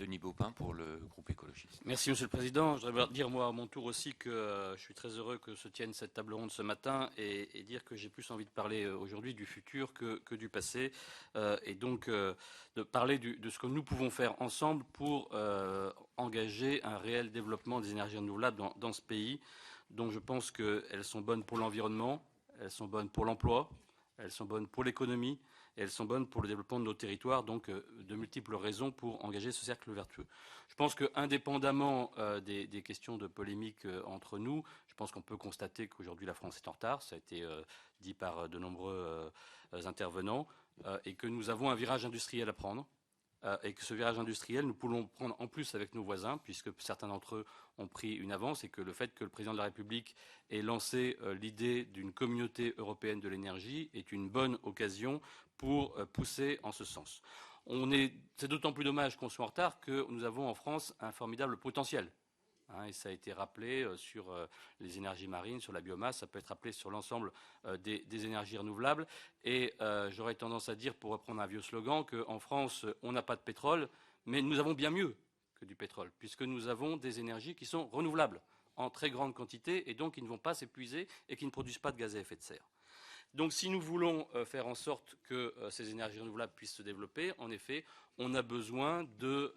Denis Baupin pour le groupe écologiste. Merci Monsieur le Président. Je voudrais dire moi à mon tour aussi que je suis très heureux que se tienne cette table ronde ce matin et dire que j'ai plus envie de parler aujourd'hui du futur que du passé et donc de parler de ce que nous pouvons faire ensemble pour engager un réel développement des énergies renouvelables dans ce pays, dont je pense qu'elles sont bonnes pour l'environnement, elles sont bonnes pour l'emploi, elles sont bonnes pour l'économie et elles sont bonnes pour le développement de nos territoires, donc de multiples raisons pour engager ce cercle vertueux. Je pense qu'indépendamment des questions de polémique entre nous, je pense qu'on peut constater qu'aujourd'hui la France est en retard, ça a été dit par de nombreux intervenants, et que nous avons un virage industriel à prendre. Et que ce virage industriel, nous pouvons le prendre en plus avec nos voisins, puisque certains d'entre eux ont pris une avance, et que le fait que le président de la République ait lancé l'idée d'une communauté européenne de l'énergie est une bonne occasion pour pousser en ce sens. C'est d'autant plus dommage qu'on soit en retard que nous avons en France un formidable potentiel. Et ça a été rappelé sur les énergies marines, sur la biomasse, ça peut être rappelé sur l'ensemble des énergies renouvelables. Et j'aurais tendance à dire, pour reprendre un vieux slogan, qu'en France, on n'a pas de pétrole, mais nous avons bien mieux que du pétrole, puisque nous avons des énergies qui sont renouvelables en très grande quantité et donc qui ne vont pas s'épuiser et qui ne produisent pas de gaz à effet de serre. Donc si nous voulons faire en sorte que ces énergies renouvelables puissent se développer, en effet, on a besoin de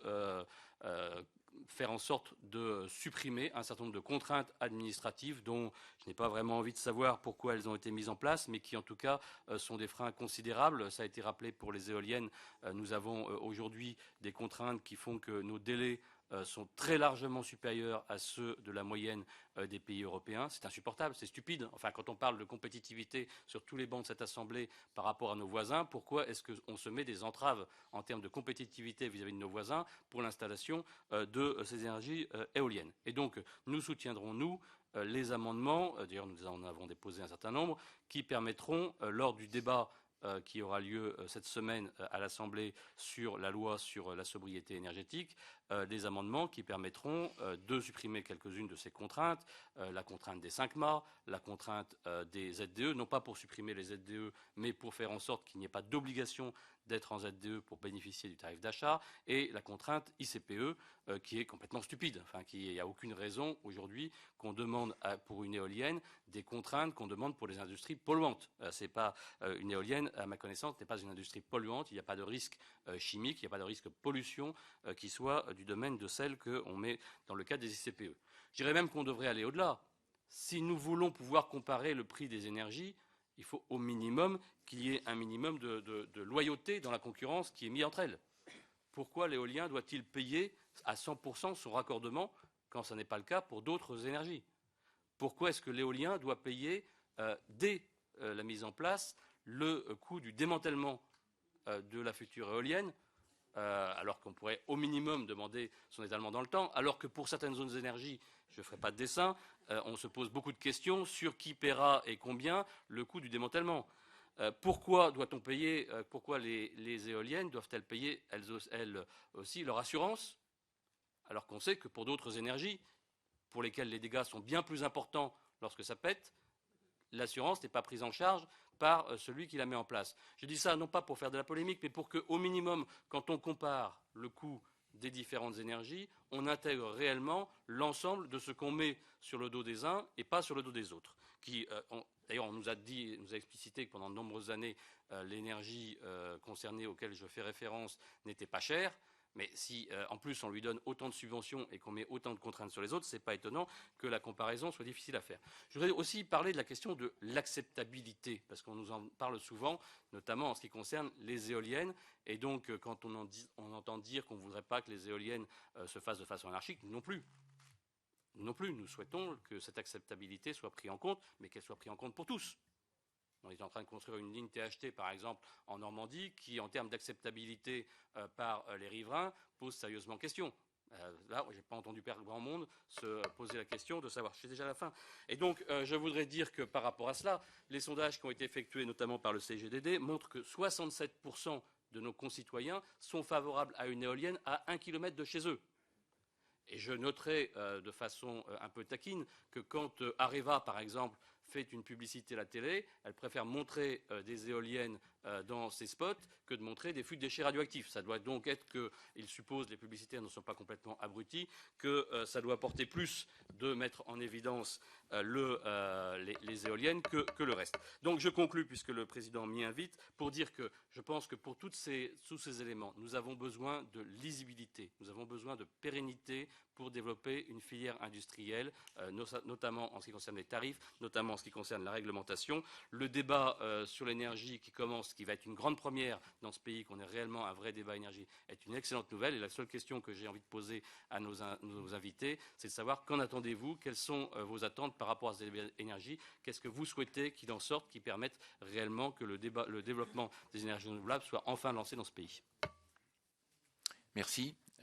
faire en sorte de supprimer un certain nombre de contraintes administratives dont je n'ai pas vraiment envie de savoir pourquoi elles ont été mises en place, mais qui en tout cas sont des freins considérables. Ça a été rappelé pour les éoliennes. Nous avons aujourd'hui des contraintes qui font que nos délais sont très largement supérieurs à ceux de la moyenne des pays européens. C'est insupportable, c'est stupide. Enfin, quand on parle de compétitivité sur tous les bancs de cette Assemblée par rapport à nos voisins, pourquoi est-ce qu'on se met des entraves en termes de compétitivité vis-à-vis de nos voisins pour l'installation de ces énergies éoliennes? Et donc, nous soutiendrons, nous, les amendements, d'ailleurs nous en avons déposé un certain nombre, qui permettront, lors du débat qui aura lieu cette semaine à l'Assemblée sur la loi sur la sobriété énergétique, des amendements qui permettront de supprimer quelques-unes de ces contraintes, la contrainte des 5 mâts, la contrainte des ZDE, non pas pour supprimer les ZDE, mais pour faire en sorte qu'il n'y ait pas d'obligation d'être en ZDE pour bénéficier du tarif d'achat, et la contrainte ICPE, qui est complètement stupide. Enfin, il n'y a aucune raison aujourd'hui qu'on demande pour une éolienne des contraintes qu'on demande pour les industries polluantes. C'est pas une éolienne, à ma connaissance, n'est pas une industrie polluante. Il n'y a pas de risque chimique, il n'y a pas de risque de pollution qui soit du domaine de celle qu'on met dans le cadre des ICPE. Je dirais même qu'on devrait aller au-delà. Si nous voulons pouvoir comparer le prix des énergies, il faut au minimum qu'il y ait un minimum de loyauté dans la concurrence qui est mise entre elles. Pourquoi l'éolien doit-il payer à 100% son raccordement quand ce n'est pas le cas pour d'autres énergies? Pourquoi est-ce que l'éolien doit payer dès la mise en place le coût du démantèlement de la future éolienne, alors qu'on pourrait au minimum demander son étalement dans le temps, alors que pour certaines zones d'énergie, je ne ferai pas de dessin, on se pose beaucoup de questions sur qui paiera et combien le coût du démantèlement. Pourquoi doit-on payer, pourquoi les éoliennes doivent-elles payer elles aussi leur assurance, alors qu'on sait que pour d'autres énergies, pour lesquelles les dégâts sont bien plus importants lorsque ça pète, l'assurance n'est pas prise en charge par celui qui la met en place. Je dis ça non pas pour faire de la polémique, mais pour qu'au minimum, quand on compare le coût des différentes énergies, on intègre réellement l'ensemble de ce qu'on met sur le dos des uns et pas sur le dos des autres. D'ailleurs, on nous a explicité que pendant de nombreuses années, l'énergie concernée auquel je fais référence n'était pas chère. Mais si en plus on lui donne autant de subventions et qu'on met autant de contraintes sur les autres, ce n'est pas étonnant que la comparaison soit difficile à faire. Je voudrais aussi parler de la question de l'acceptabilité, parce qu'on nous en parle souvent, notamment en ce qui concerne les éoliennes. Et donc quand on entend dire qu'on ne voudrait pas que les éoliennes se fassent de façon anarchique, non plus. Non plus, nous souhaitons que cette acceptabilité soit prise en compte, mais qu'elle soit prise en compte pour tous. On est en train de construire une ligne THT, par exemple, en Normandie, qui, en termes d'acceptabilité par les riverains, pose sérieusement question. Là, je n'ai pas entendu grand monde se poser la question de savoir. Je suis déjà à la fin. Et donc, je voudrais dire que par rapport à cela, les sondages qui ont été effectués, notamment par le CGDD, montrent que 67% de nos concitoyens sont favorables à une éolienne à 1 km de chez eux. Et je noterai de façon un peu taquine que quand Areva, par exemple, fait une publicité à la télé, elle préfère montrer des éoliennes dans ses spots que de montrer des fûts de déchets radioactifs. Ça doit donc être que, il suppose, les publicitaires ne sont pas complètement abrutis, que ça doit porter plus de mettre en évidence les éoliennes que le reste. Donc je conclus, puisque le président m'y invite, pour dire que je pense que pour tous ces éléments, nous avons besoin de lisibilité, nous avons besoin de pérennité pour développer une filière industrielle, notamment en ce qui concerne les tarifs, notamment en ce qui concerne la réglementation. Le débat sur l'énergie qui commence, qui va être une grande première dans ce pays, qu'on ait réellement un vrai débat énergie, est une excellente nouvelle. Et la seule question que j'ai envie de poser à nos invités, c'est de savoir qu'en attendez-vous, quelles sont vos attentes par rapport à cette énergie, qu'est-ce que vous souhaitez qu'il en sorte, qui permette réellement que le développement des énergies renouvelables soit enfin lancé dans ce pays. Merci.